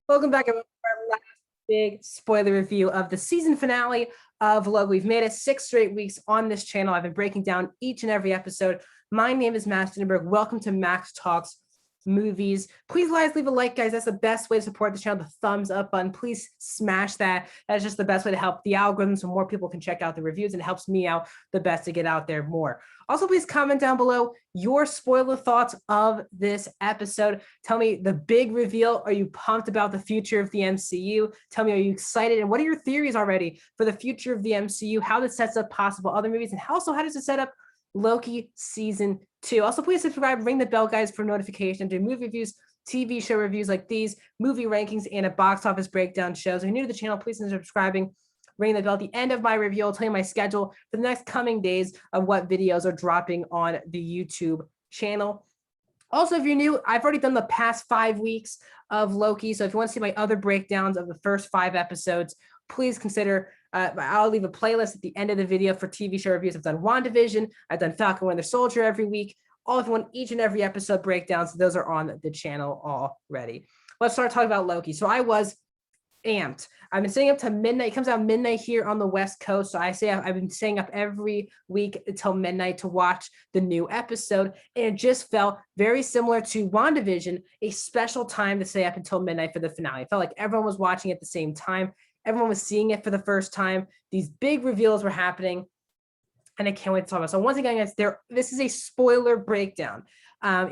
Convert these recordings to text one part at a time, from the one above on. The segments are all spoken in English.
Welcome back everyone for our last big spoiler review of the season finale of Loki. We've made it 6 straight weeks on this channel. I've been breaking down each and every episode. My name is Max Dinenberg. Welcome to Max Talks Movies. Please guys, leave a like, guys. That's the best way to support the channel. The thumbs up button. Please smash that. That's just the best way to help the algorithm so more people can check out the reviews, and it helps me out the best to get out there more. Also, please comment down below your spoiler thoughts of this episode. Tell me the big reveal. Are you pumped about the future of the MCU? Tell me, are you excited? And what are your theories already for the future of the MCU? How this sets up possible other movies, and also how does it set up Loki season 2? Also, please subscribe, ring the bell, guys, for notification. Do movie reviews, TV show reviews like these, movie rankings, and a box office breakdown shows. If you're new to the channel, please consider subscribing, ring the bell. At the end of my review, I'll tell you my schedule for the next coming days of what videos are dropping on the YouTube channel. Also, if you're new, I've already done the past 5 weeks of Loki. So if you want to see my other breakdowns of the first 5 episodes, please consider, I'll leave a playlist at the end of the video for TV show reviews. I've done WandaVision, I've done Falcon Winter Soldier every week. All of you want each and every episode breakdowns, those are on the channel already. Let's start talking about Loki. So I was amped. I've been staying up to midnight. It comes out midnight here on the West Coast. So I've been staying up every week until midnight to watch the new episode. And it just felt very similar to WandaVision, a special time to stay up until midnight for the finale. It felt like everyone was watching at the same time. Everyone was seeing it for the first time. These big reveals were happening, and I can't wait to talk about it. So once again, guys, this is a spoiler breakdown. I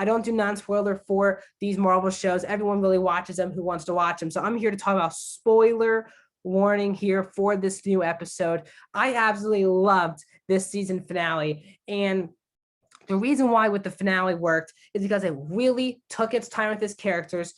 don't do non-spoiler for these Marvel shows. Everyone really watches them who wants to watch them. So I'm here to talk about spoiler warning here for this new episode. I absolutely loved this season finale. And the reason why with the finale worked is because it really took its time with its characters.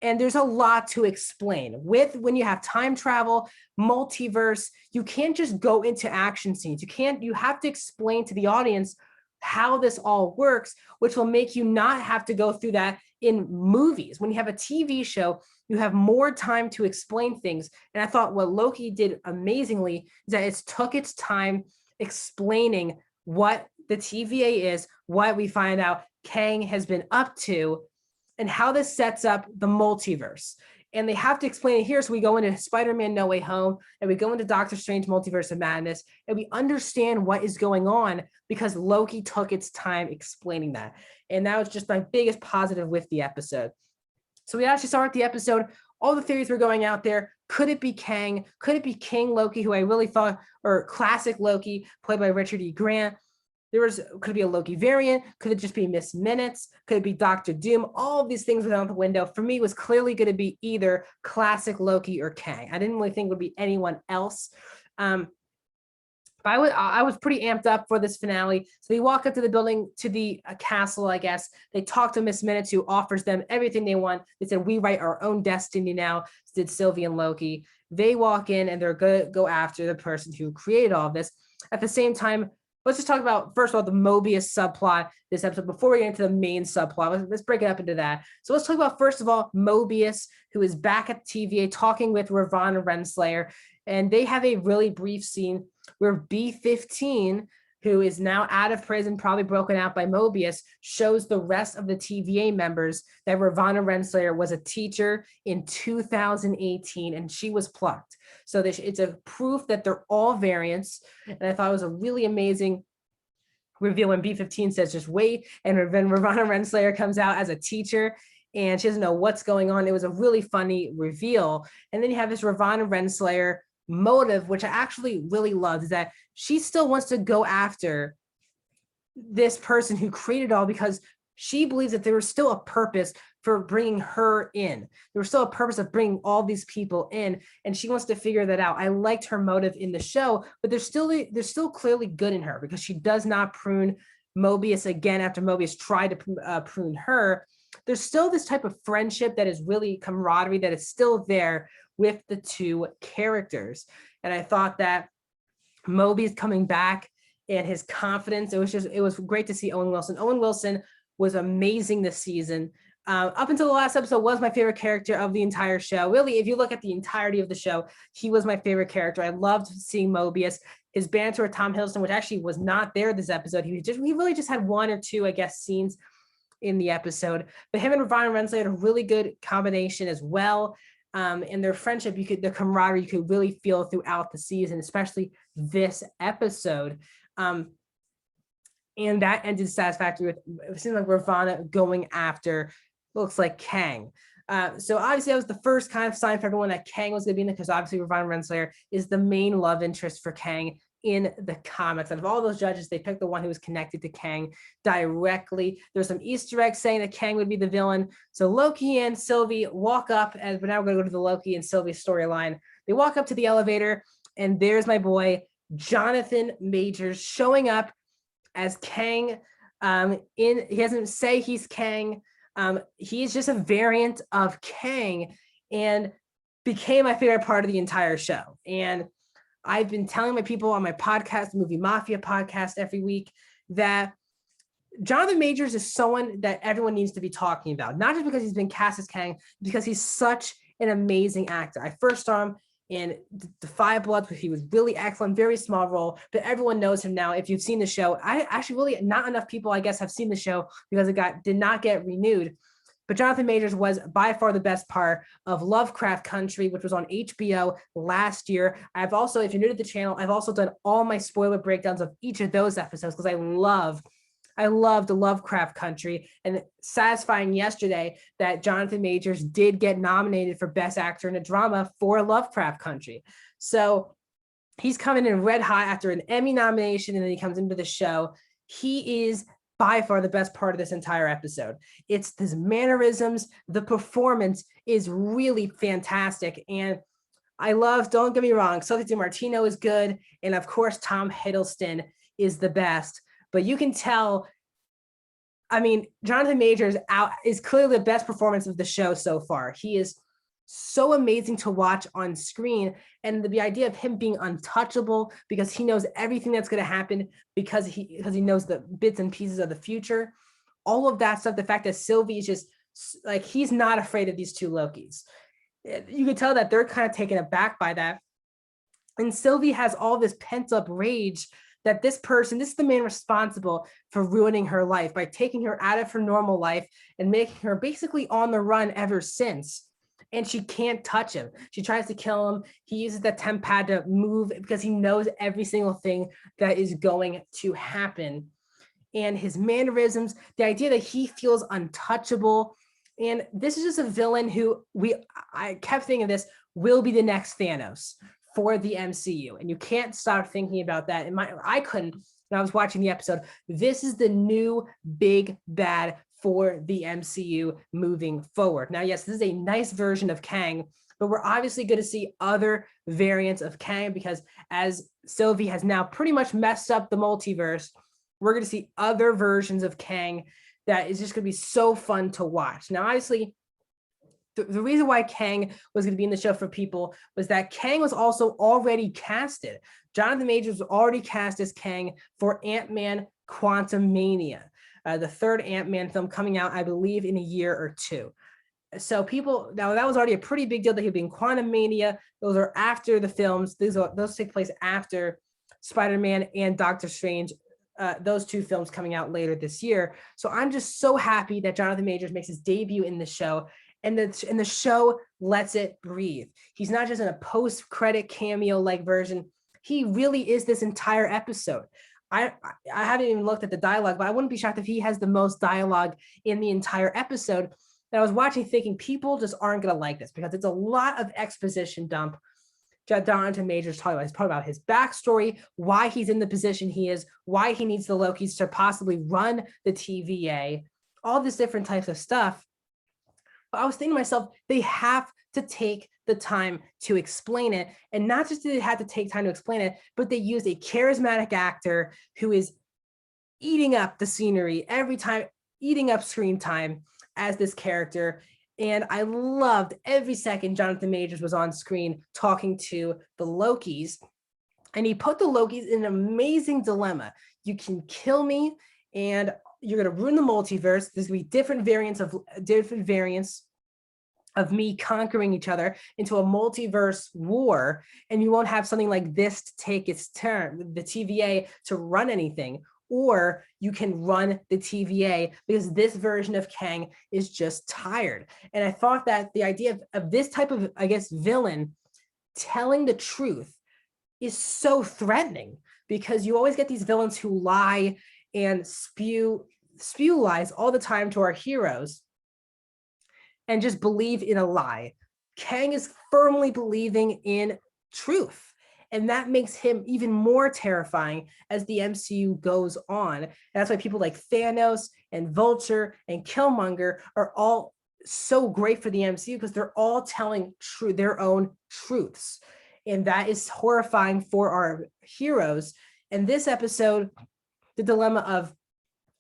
And there's a lot to explain. When you have time travel, multiverse, you can't just go into action scenes. You have to explain to the audience how this all works, which will make you not have to go through that in movies. When you have a TV show, you have more time to explain things. And I thought what Loki did amazingly is that it took its time explaining what the TVA is, what we find out Kang has been up to, and how this sets up the multiverse. And they have to explain it here. So we go into Spider-Man No Way Home, and we go into Doctor Strange Multiverse of Madness, and we understand what is going on because Loki took its time explaining that. And that was just my biggest positive with the episode. So we actually start the episode. All the theories were going out there. Could it be Kang? Could it be King Loki, who I really thought, or classic Loki, played by Richard E. Grant? Could it be a Loki variant? Could it just be Miss Minutes? Could it be Doctor Doom? All of these things were out the window. For me, it was clearly going to be either classic Loki or Kang. I didn't really think it would be anyone else. But I was pretty amped up for this finale. So they walk up to the building, to the castle, I guess. They talk to Miss Minutes, who offers them everything they want. They said, we write our own destiny now, did Sylvie and Loki. They walk in, and they're going to go after the person who created all of this. At the same time, let's just talk about, first of all, the Mobius subplot this episode before we get into the main subplot. Let's break it up into that. So let's talk about, first of all, Mobius, who is back at the TVA talking with Ravonna Renslayer. And they have a really brief scene where B-15, who is now out of prison, probably broken out by Mobius, shows the rest of the TVA members that Ravonna Renslayer was a teacher in 2018, and she was plucked. So it's a proof that they're all variants. And I thought it was a really amazing reveal when B-15 says, just wait. And then Ravonna Renslayer comes out as a teacher, and she doesn't know what's going on. It was a really funny reveal. And then you have this Ravonna Renslayer motive, which I actually really loved, is that she still wants to go after this person who created all, because she believes that there was still a purpose for bringing her in. There was still a purpose of bringing all these people in, and she wants to figure that out. I liked her motive in the show, but there's still clearly good in her, because she does not prune Mobius again after Mobius tried to prune her. There's still this type of friendship that is really camaraderie that is still there with the two characters. And I thought that Mobius coming back and his confidence, it was great to see Owen Wilson. Owen Wilson was amazing this season. Up until the last episode, was my favorite character of the entire show. Really, if you look at the entirety of the show, he was my favorite character. I loved seeing Mobius. His banter with Tom Hiddleston, which actually was not there this episode. He really just had 1 or 2, I guess, scenes in the episode. But him and Ravonna Renslayer had a really good combination as well. And their friendship, the camaraderie, you could really feel throughout the season, especially this episode. And that ended satisfactory with, it seemed like Ravonna going after, looks like Kang. So obviously that was the first kind of sign for everyone that Kang was going to be in it, because obviously Ravonna Renslayer is the main love interest for Kang in the comics. Out of all those judges, they picked the one who was connected to Kang directly. There's some Easter eggs saying that Kang would be the villain. So Loki and Sylvie walk up, and we're now going to go to the Loki and Sylvie storyline. They walk up to the elevator, and there's my boy Jonathan Majors showing up as Kang. He doesn't say he's Kang. He's just a variant of Kang, and became my favorite part of the entire show. And I've been telling my people on my podcast, Movie Mafia podcast, every week, that Jonathan Majors is someone that everyone needs to be talking about, not just because he's been cast as Kang, because he's such an amazing actor. I first saw him in The Five Bloods, where he was really excellent, very small role, but everyone knows him now. If you've seen the show, I actually really, not enough people, I guess, have seen the show because it did not get renewed. But Jonathan Majors was by far the best part of Lovecraft Country, which was on HBO last year. I've also, if you're new to the channel, I've also done all my spoiler breakdowns of each of those episodes, because I love the Lovecraft Country, and satisfying yesterday that Jonathan Majors did get nominated for Best Actor in a Drama for Lovecraft Country. So he's coming in red hot after an Emmy nomination, and then he comes into the show. He is by far the best part of this entire episode. It's his mannerisms. The performance is really fantastic. And I love, don't get me wrong, Sophie DiMartino is good. And of course, Tom Hiddleston is the best. But you can tell, I mean, Jonathan Majors is clearly the best performance of the show so far. He is so amazing to watch on screen, and the idea of him being untouchable because he knows everything that's going to happen, because he knows the bits and pieces of the future, all of that stuff. The fact that Sylvie is just like, he's not afraid of these two Lokis. You could tell that they're kind of taken aback by that, and Sylvie has all this pent up rage that this is the man responsible for ruining her life by taking her out of her normal life and making her basically on the run ever since. And she can't touch him. She tries to kill him. He uses the temp pad to move because he knows every single thing that is going to happen. And his mannerisms, the idea that he feels untouchable. And this is just a villain who I kept thinking of this, will be the next Thanos for the MCU. And you can't stop thinking about that. I couldn't when I was watching the episode. This is the new big bad for the MCU moving forward. Now, yes, this is a nice version of Kang, but we're obviously going to see other variants of Kang, because as Sylvie has now pretty much messed up the multiverse, we're going to see other versions of Kang that is just going to be so fun to watch. Now, obviously, the reason why Kang was going to be in the show for people was that Kang was also already casted. Jonathan Majors was already cast as Kang for Ant-Man Quantumania, the third Ant-Man film coming out, I believe, in a year or two. So now that was already a pretty big deal that he'd be in Quantumania. Those are after the films. Those take place after Spider-Man and Doctor Strange, those two films coming out later this year. So I'm just so happy that Jonathan Majors makes his debut in the show, and the show lets it breathe. He's not just in a post-credit cameo-like version. He really is this entire episode. I haven't even looked at the dialogue, but I wouldn't be shocked if he has the most dialogue in the entire episode. And I was watching thinking people just aren't going to like this, because it's a lot of exposition dump. Jonathan Majors talking about his backstory, why he's in the position he is, why he needs the Lokis to possibly run the TVA, all this different types of stuff. But I was thinking to myself, they have to take the time to explain it. And not just did they have to take time to explain it, but they used a charismatic actor who is eating up the scenery every time, eating up screen time as this character. And I loved every second Jonathan Majors was on screen talking to the Lokis. And he put the Lokis in an amazing dilemma. You can kill me and you're going to ruin the multiverse. There's going to be different variants of me conquering each other into a multiverse war, and you won't have something like this to take its turn, the TVA to run anything. or you can run the TVA because this version of Kang is just tired. And I thought that the idea of this type of, I guess, villain telling the truth is so threatening, because you always get these villains who lie and spew lies all the time to our heroes and just believe in a lie. Kang is firmly believing in truth. And that makes him even more terrifying as the MCU goes on. And that's why people like Thanos and Vulture and Killmonger are all so great for the MCU, because they're all telling their own truths. And that is horrifying for our heroes. And this episode, the dilemma of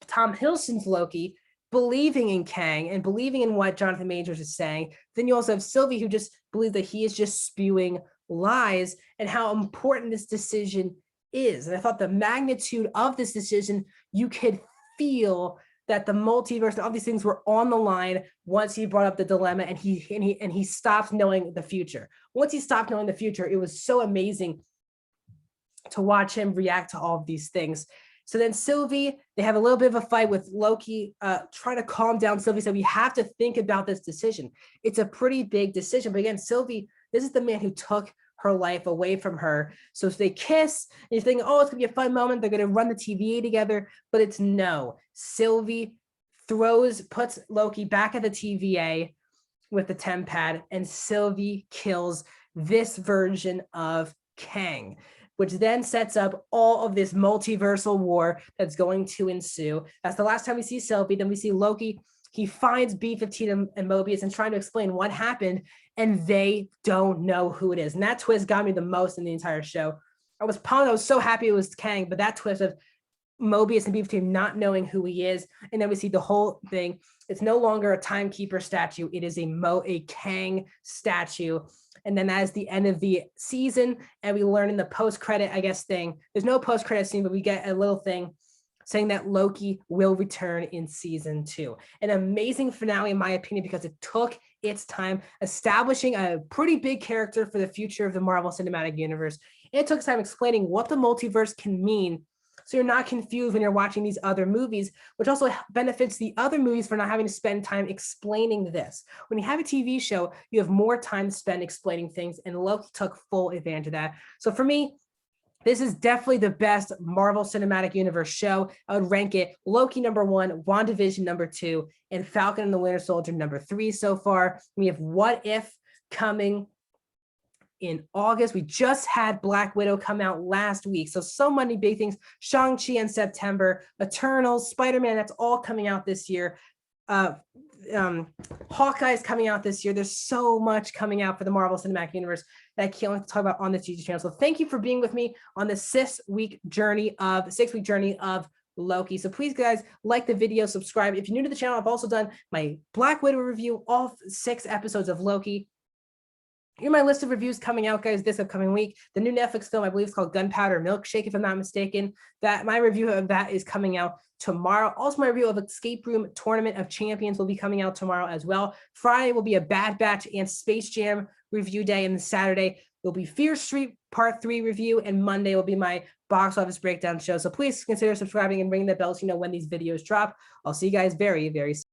Tom Hiddleston's Loki believing in Kang and believing in what Jonathan Majors is saying. Then you also have Sylvie, who just believes that he is just spewing lies, and how important this decision is. And I thought the magnitude of this decision, you could feel that the multiverse and all these things were on the line once he brought up the dilemma, and he stopped knowing the future. Once he stopped knowing the future, it was so amazing to watch him react to all of these things. So then Sylvie, they have a little bit of a fight with Loki, trying to calm down Sylvie. So we have to think about this decision. It's a pretty big decision. But again, Sylvie, this is the man who took her life away from her. So if they kiss, and you're thinking, oh, it's gonna be a fun moment, they're gonna run the TVA together, but it's no. Sylvie puts Loki back at the TVA with the TemPad, and Sylvie kills this version of Kang, which then sets up all of this multiversal war that's going to ensue. That's the last time we see Sylvie. Then we see Loki. He finds B-15 and Mobius and trying to explain what happened, and they don't know who it is. And that twist got me the most in the entire show. I was pumped. I was so happy it was Kang, but that twist of Mobius and B-15 not knowing who he is, and then we see the whole thing. It's no longer a timekeeper statue. It is a Kang statue. And then that is the end of the season, and we learn in the post-credit, I guess, thing. There's no post-credit scene, but we get a little thing saying that Loki will return in season 2. An amazing finale, in my opinion, because it took its time establishing a pretty big character for the future of the Marvel Cinematic Universe. And it took time explaining what the multiverse can mean, so you're not confused when you're watching these other movies, which also benefits the other movies for not having to spend time explaining this. When you have a TV show, you have more time to spend explaining things, and Loki took full advantage of that. So for me, this is definitely the best Marvel Cinematic Universe show. I would rank it Loki #1, WandaVision #2, and Falcon and the Winter Soldier #3 so far. We have What If coming in August. We just had Black Widow come out last week. So many big things. Shang-Chi in September, Eternals, Spider-Man, that's all coming out this year. Hawkeye is coming out this year. There's so much coming out for the Marvel Cinematic Universe that I can't wait to talk about on this YouTube channel. So thank you for being with me on the 6-week journey of Loki. So please, guys, like the video, subscribe. If you're new to the channel, I've also done my Black Widow review, all 6 episodes of Loki. Here's my list of reviews coming out, guys, this upcoming week. The new Netflix film, I believe, is called Gunpowder Milkshake, if I'm not mistaken. My review of that is coming out tomorrow. Also, my review of Escape Room Tournament of Champions will be coming out tomorrow as well. Friday will be a Bad Batch and Space Jam review day, and Saturday will be Fear Street Part 3 review, and Monday will be my box office breakdown show. So please consider subscribing and ringing the bell so you know when these videos drop. I'll see you guys very, very soon.